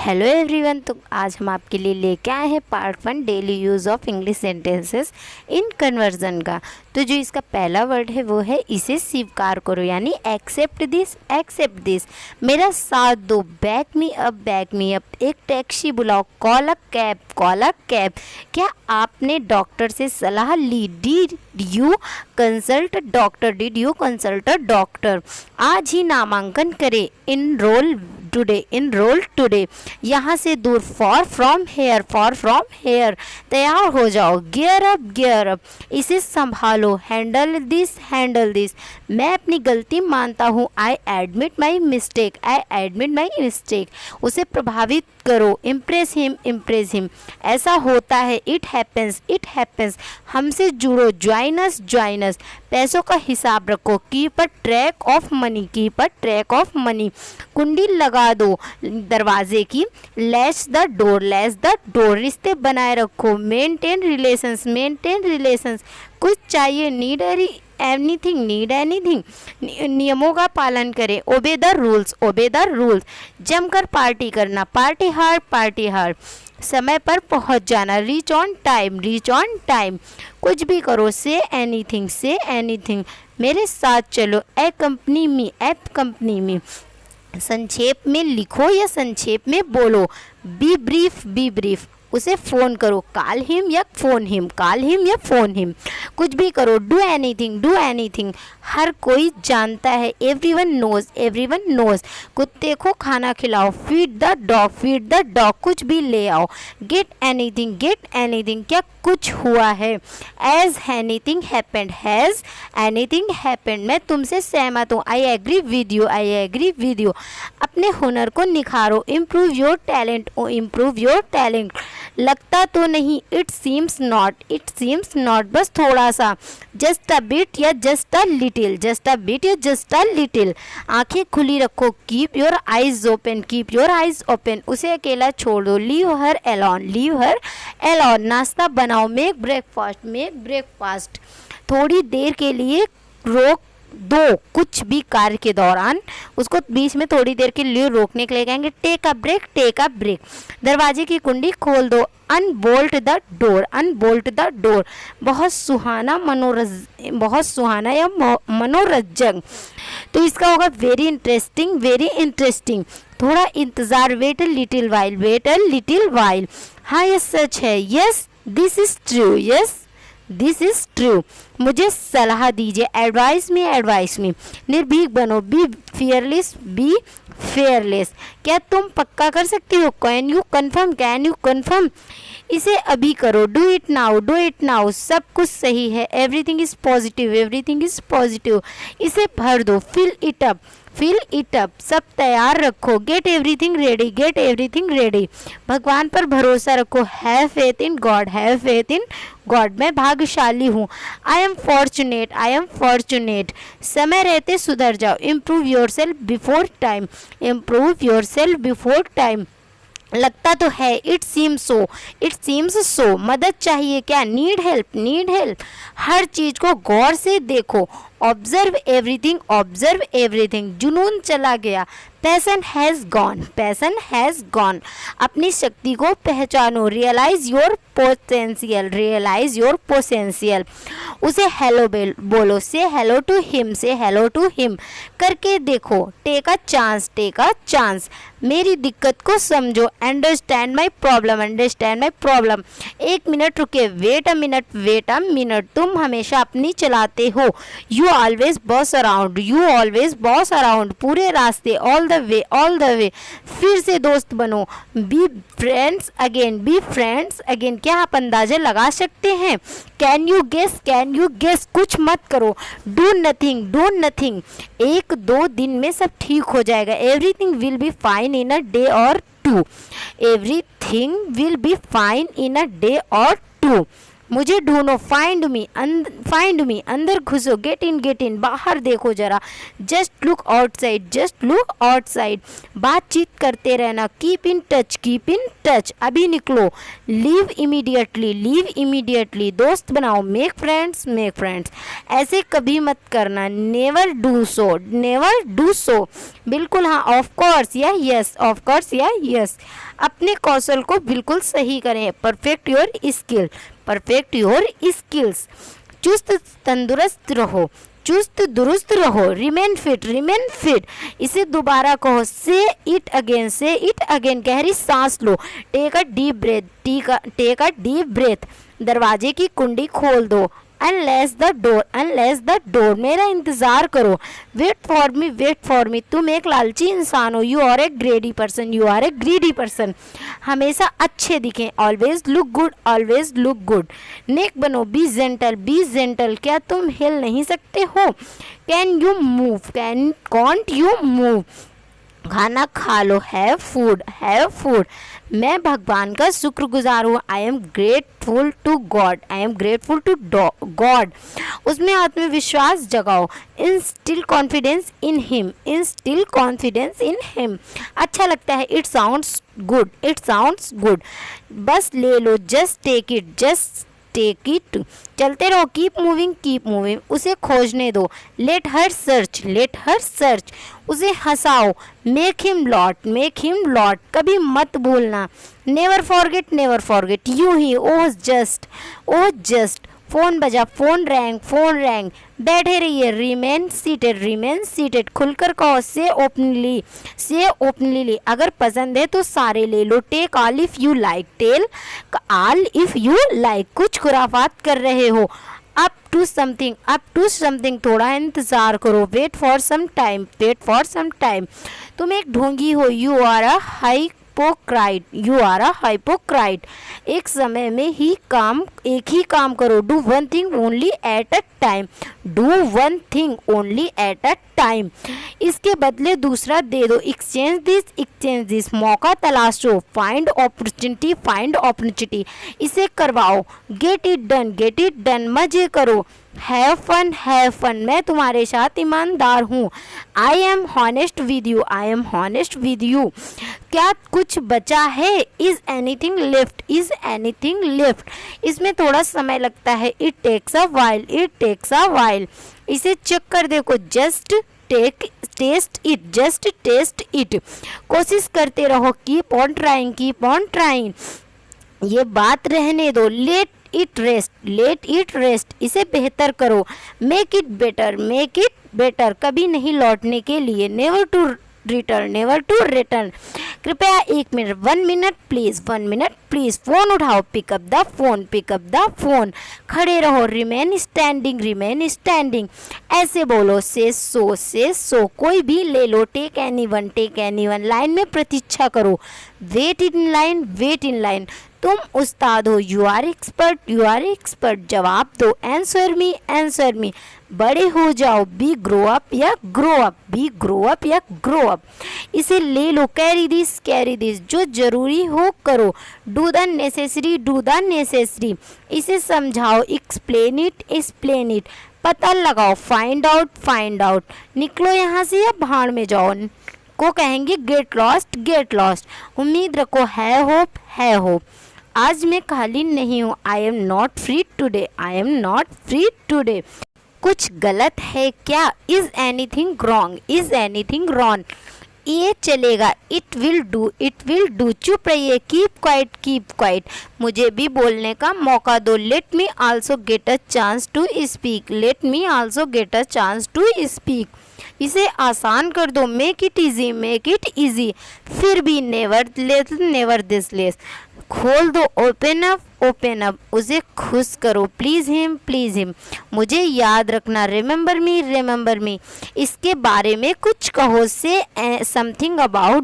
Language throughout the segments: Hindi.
Hello everyone. तो आज हम आपके लिए लेके आए हैं part 1 daily use of English sentences in conversion का। तो जो इसका पहला वर्ड है वो है इसे स्वीकार करो, यानी एक्सेप्ट दिस, मेरा साथ दो, बैक मी अप, एक टैक्सी बुलाओ, कॉल अ कैब। क्या आपने डॉक्टर से सलाह ली? Did you consult doctor? आज ही नामांकन करें, इनरोल टुडे। यहाँ से दूर, फॉर फ्रॉम हेयर। तैयार हो जाओ, गियर अप। इसे संभालो, हैंडल दिस। मैं अपनी गलती मानता हूँ, आई एडमिट माई मिस्टेक। उसे प्रभावित करो, इम्प्रेस हिम। ऐसा होता है, इट हैपेंस। हमसे जुड़ो, ज्वाइन अस। पैसों का हिसाब रखो, keep a track of money. कुंडी लगा दो दरवाजे की, लैच द डोर। रिश्ते बनाए रखो, मेंटेन रिलेशंस। कुछ चाहिए, नीड एनीथिंग। नियमों का पालन करें, ओबे द रूल्स। जमकर पार्टी करना, पार्टी हार्ड। समय पर पहुंच जाना, रीच ऑन टाइम। कुछ भी करो, से एनीथिंग। मेरे साथ चलो, कंपनी मी। संक्षेप में लिखो या संक्षेप में बोलो, बी ब्रीफ। उसे फ़ोन करो, कॉल हिम या फ़ोन हिम। कुछ भी करो, डू एनीथिंग। हर कोई जानता है, एवरीवन नोज। कुत्ते को खाना खिलाओ, फीड द डॉग। कुछ भी ले आओ, गेट एनीथिंग। क्या कुछ हुआ है, एज एनीथिंग हैपेंड। मैं तुमसे सहमत हूँ, आई एग्री विद यू। अपने हुनर को निखारो, इम्प्रूव योर टैलेंट। लगता तो नहीं, इट सीम्स नॉट। बस थोड़ा सा, जस्ट अ बिट या जस्ट अ लिटिल। आंखें खुली रखो, कीप योर आइज ओपन। उसे अकेला छोड़ दो, लीव हर एलोन। नाश्ता बनाओ, मेक ब्रेकफास्ट। थोड़ी देर के लिए रोक दो, कुछ भी कार्य के दौरान उसको बीच में थोड़ी देर के लिए रोकने के लिए कहेंगे, टेक अ ब्रेक। दरवाजे की कुंडी खोल दो, अनबोल्ट द डोर। बहुत सुहाना या मनोरंजक। तो इसका होगा वेरी इंटरेस्टिंग। थोड़ा इंतजार, वेट अ लिटिल वाइल। हाँ, ये सच है, यस दिस इज ट्रू। मुझे सलाह दीजिए, एडवाइस मी। निर्भीक बनो, बी फेयरलेस। क्या तुम पक्का कर सकते हो, कैन यू कन्फर्म। इसे अभी करो, डू इट नाउ। सब कुछ सही है, एवरीथिंग इज पॉजिटिव। इसे भर दो, फिल इट अप। सब तैयार रखो, गेट एवरीथिंग रेडी। भगवान पर भरोसा रखो, हैव फेथ इन गॉड। मैं भाग्यशाली हूँ, आई एम फॉर्चुनेट। समय रहते सुधर जाओ, इम्प्रूव योरसेल्फ बिफोर टाइम। लगता तो है, इट सीम्स सो। मदद चाहिए क्या, नीड हेल्प। हर चीज को गौर से देखो, ऑब्जर्व एवरीथिंग। जुनून चला गया, पैसन हैज़ गॉन। अपनी शक्ति को पहचानो, रियलाइज योर पोटेंशियल। उसे हेलो बोलो, से हेलो टू हिम। करके देखो, टेक अ चांस। मेरी दिक्कत को समझो, अंडरस्टैंड माई प्रॉब्लम। एक मिनट रुके, वेट अ मिनट। तुम हमेशा अपनी चलाते हो, यू ऑलवेज बॉस अराउंड। पूरे रास्ते, ऑल द वे। फिर से दोस्त बनो, बी फ्रेंड्स अगेन। क्या आप अंदाजा लगा सकते हैं, कैन यू गेस। कुछ मत करो, डू नथिंग। 1-2 दिन में सब ठीक हो जाएगा, everything will be fine in a day और टू। मुझे ढूंढो, फाइंड मी, अंदर घुसो, गेट इन, बाहर देखो जरा, जस्ट लुक आउटसाइड, बातचीत करते रहना, कीप इन टच, अभी निकलो, लीव इमीडिएटली, दोस्त बनाओ, मेक फ्रेंड्स, ऐसे कभी मत करना, नेवर डू सो, बिल्कुल हाँ, ऑफ कोर्स या यस, अपने कौशल को बिल्कुल सही करें, परफेक्ट योर स्किल्स, चुस्त दुरुस्त रहो, रिमेन फिट, इसे दोबारा कहो, से इट अगेन, गहरी सांस लो, टेक अ डीप ब्रेथ, दरवाजे की कुंडी खोल दो, अनलेस द डोर, मेरा इंतज़ार करो, वेट फॉर मी, तुम एक लालची इंसान हो, you are a greedy person, हमेशा अच्छे दिखें, ऑलवेज लुक गुड, नेक बनो, बी जेंटल, क्या तुम हिल नहीं सकते हो, कांट यू मूव, खाना खा लो, हैव फूड, मैं भगवान का शुक्रगुजार हूँ, I am grateful to God, उसमें आत्मविश्वास जगाओ, इंस्टिल कॉन्फिडेंस इन हिम, अच्छा लगता है, इट साउंड्स गुड, बस ले लो, जस्ट टेक इट, चलते रहो, कीप मूविंग, उसे खोजने दो, लेट हर सर्च, उसे हंसाओ, मेक हिम लॉट, कभी मत भूलना, नेवर फॉरगेट, यूं ही, ओह जस्ट, फोन बजा, फोन रैंग, बैठे रहिए, रिमेन सीटेड, खुलकर कहो, से ओपनली, अगर पसंद है तो सारे ले लो, take all if you like, कुछ खुराफात कर रहे हो, अप टू समथिंग, थोड़ा इंतजार करो, वेट फॉर सम टाइम, तुम एक ढोंगी हो, यू आर अ हाइपोक्राइट, एक समय में एक ही काम करो, do one thing only at a time, इसके बदले दूसरा दे दो, एक्सचेंज दिस, मौका तलाशो, फाइंड अपॉर्चुनिटी, इसे करवाओ, गेट इट डन, मजे करो, हैव फन, मैं तुम्हारे साथ ईमानदार हूँ, I M honest with you, क्या कुछ बचा है, इज एनीथिंग लेफ्ट, इसमें थोड़ा समय लगता है, इट टेक्स अ वाइल, इसे चेक कर देखो, जस्ट टेस्ट इट, कोशिश करते रहो, कीप ऑन ट्राइंग, ये बात रहने दो, लेट इट रेस्ट, इसे बेहतर करो, मेक इट बेटर, कभी नहीं लौटने के लिए, नेवर टू रिटर्न, कृपया 1 मिनट, 1 मिनट प्लीज, फोन उठाओ, पिकअप द फोन, खड़े रहो, रिमेन स्टैंडिंग, ऐसे बोलो, से सो, कोई भी ले लो, टेक एनीवन, लाइन में प्रतीक्षा करो, वेट इन लाइन, तुम उस्ताद हो, यू आर एक्सपर्ट, जवाब दो, आंसर मी, बड़े हो जाओ, बी ग्रो अप, इसे ले लो, कैरी दिस, जो जरूरी हो करो, डू द नेसेसरी, इसे समझाओ, एक्सप्लेन इट, पता लगाओ, फाइंड आउट, निकलो यहाँ से या भाड़ में जाओ, को कहेंगे गेट लॉस्ट, उम्मीद रखो, है होप, आज मैं खाली नहीं हूँ, I am not free today, कुछ गलत है क्या, इज एनीथिंग रॉन्ग, ये चलेगा, इट विल डू, चुप रहिए, कीप क्वाइट, मुझे भी बोलने का मौका दो, let me also get a chance to speak, इसे आसान कर दो, मेक इट इजी, फिर भी नेवर दिस लेस, खोल दो, ओपन अप, उसे खुश करो, प्लीज हिम, मुझे याद रखना, रिमेंबर मी, इसके बारे में कुछ कहो, से समथिंग अबाउट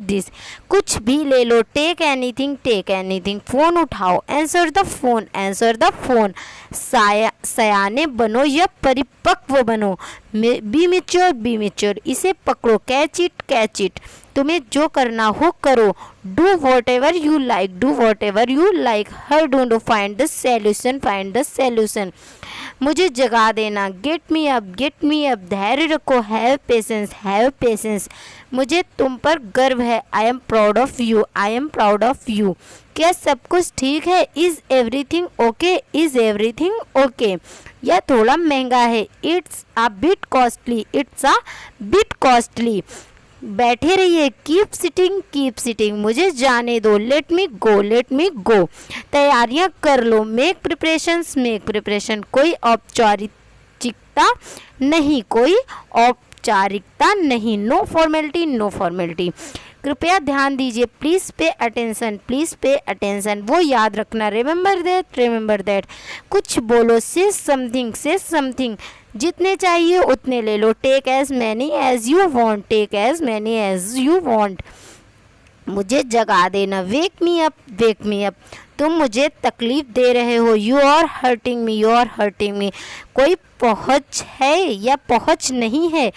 दिस, कुछ भी ले लो, टेक एनीथिंग, फोन उठाओ, आंसर द फोन, सयाने बनो या परिपक्व बनो, बी मैच्योर, इसे पकड़ो, कैच इट, तुम्हें जो करना हो करो, do what ever you like, do what ever you like, her don't find the solution, find the solution. मुझे जगा देना, get me up, get me up, धैर्य रखो, हैव पेशेंस, हैव पेशेंस। मुझे तुम पर गर्व है, I am proud of you, I am proud of you. क्या सब कुछ ठीक है, is everything okay, is everything okay. यह थोड़ा महंगा है, it's a bit costly, it's a bit costly. बैठे रहिए, कीप सिटिंग, कीप सिटिंग। मुझे जाने दो, लेट मी गो, लेट मी गो। तैयारियां कर लो, मेक प्रिपरेशंस, मेक प्रिपरेशन। कोई औपचारिकता नहीं, कोई औपचारिकता नहीं, नो फॉर्मेलिटी, नो फॉर्मेलिटी। कृपया ध्यान दीजिए, please pay attention, please pay attention. वो याद रखना, रिमेंबर दैट, रिमेंबर दैट। कुछ बोलो, से समथिंग, से समथिंग। जितने चाहिए उतने ले लो, take as many as you want, take as many as you want. मुझे जगा देना, वेक मी अप, वेक मी अप। तुम मुझे तकलीफ दे रहे हो, you are hurting me, you are hurting me. कोई पहुँच है या पहुँच नहीं है,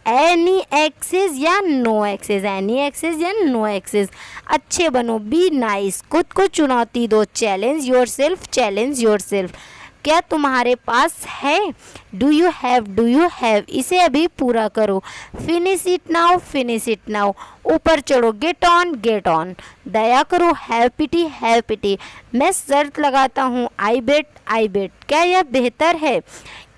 एनी एक्सेस या नो एक्सेस, एनी एक्सेस या नो एक्सेस। अच्छे बनो, बी नाइस, खुद को चुनौती दो, challenge yourself, challenge yourself. क्या तुम्हारे पास है, do you have, do you have. इसे अभी पूरा करो, finish it now, finish it now. ऊपर चढ़ो, गेट ऑन, गेट ऑन। दया करो, हैव पिटी, हैव पिटी। मैं शर्त लगाता हूँ, आई बेट, आई बेट। क्या यह बेहतर है,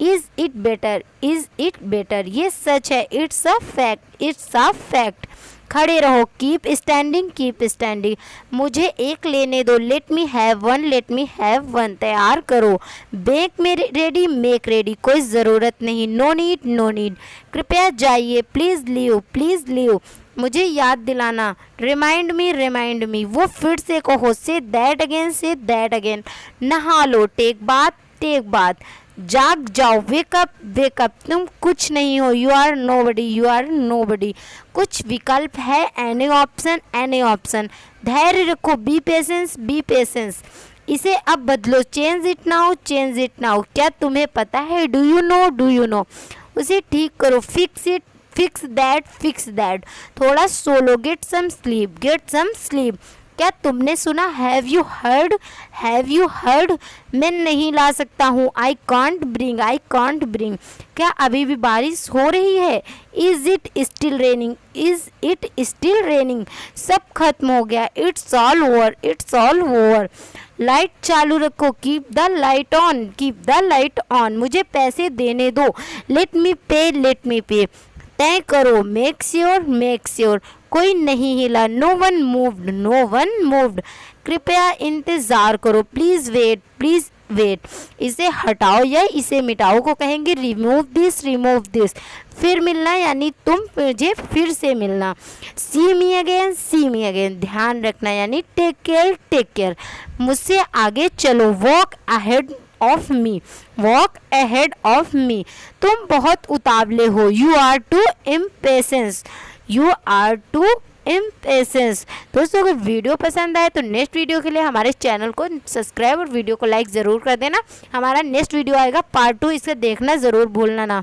is it better, is it better. ये सच है, it's a fact, it's a fact. खड़े रहो, कीप स्टैंडिंग, कीप स्टैंडिंग। मुझे एक लेने दो, let me have one, let me have one. तैयार करो, मेक मे रेडी, मेक रेडी। कोई ज़रूरत नहीं, नो नीड, नो नीड। कृपया जाइए, प्लीज़ लीव, प्लीज़ लीव। मुझे याद दिलाना, रिमाइंड मी, रिमाइंड मी। वो फिर से कहो, say that again, say that again. नहा लो, टेक बात, टेक बात। जाग जाओ, वेकअप, वेकअप। तुम कुछ नहीं हो, you are nobody, you are nobody. कुछ विकल्प है, एनी ऑप्शन, एनी ऑप्शन। धैर्य रखो, बी पेशेंस, बी पेशेंस। इसे अब बदलो, change it now, change it now. क्या तुम्हें पता है, do you know, do you know. उसे ठीक करो, fix it, fix that, fix that. थोड़ा सोलो, get some sleep, get some sleep. क्या तुमने सुना, have you heard, have you heard. मैं नहीं ला सकता हूँ, I can't bring, I can't bring. क्या अभी भी बारिश हो रही है, is it still raining, is it still raining. सब खत्म हो गया, it's all over, it's all over. Light चालू रखो, keep the light on, keep the light on. मुझे पैसे देने दो, लेट मी पे, लेट मी पे। तय करो, मेक श्योर, मेक श्योर। कोई नहीं हिला, no one moved, no one moved. कृपया इंतज़ार करो, प्लीज़ वेट, प्लीज़ वेट। इसे हटाओ या इसे मिटाओ को कहेंगे रिमूव दिस, रिमूव दिस। फिर मिलना यानी तुम मुझे फिर से मिलना। सी मी अगेन, सी मी अगेन। ध्यान रखना यानी टेक केयर, टेक केयर। मुझसे आगे चलो, walk ahead of me, walk ahead of me. तुम बहुत उतावले हो, you are too impatience, you are too impatience. दोस्तों अगर वीडियो पसंद आए तो नेक्स्ट वीडियो के लिए हमारे चैनल को सब्सक्राइब और वीडियो को लाइक ज़रूर कर देना। हमारा नेक्स्ट वीडियो आएगा पार्ट 2, इसे देखना ज़रूर भूलना ना।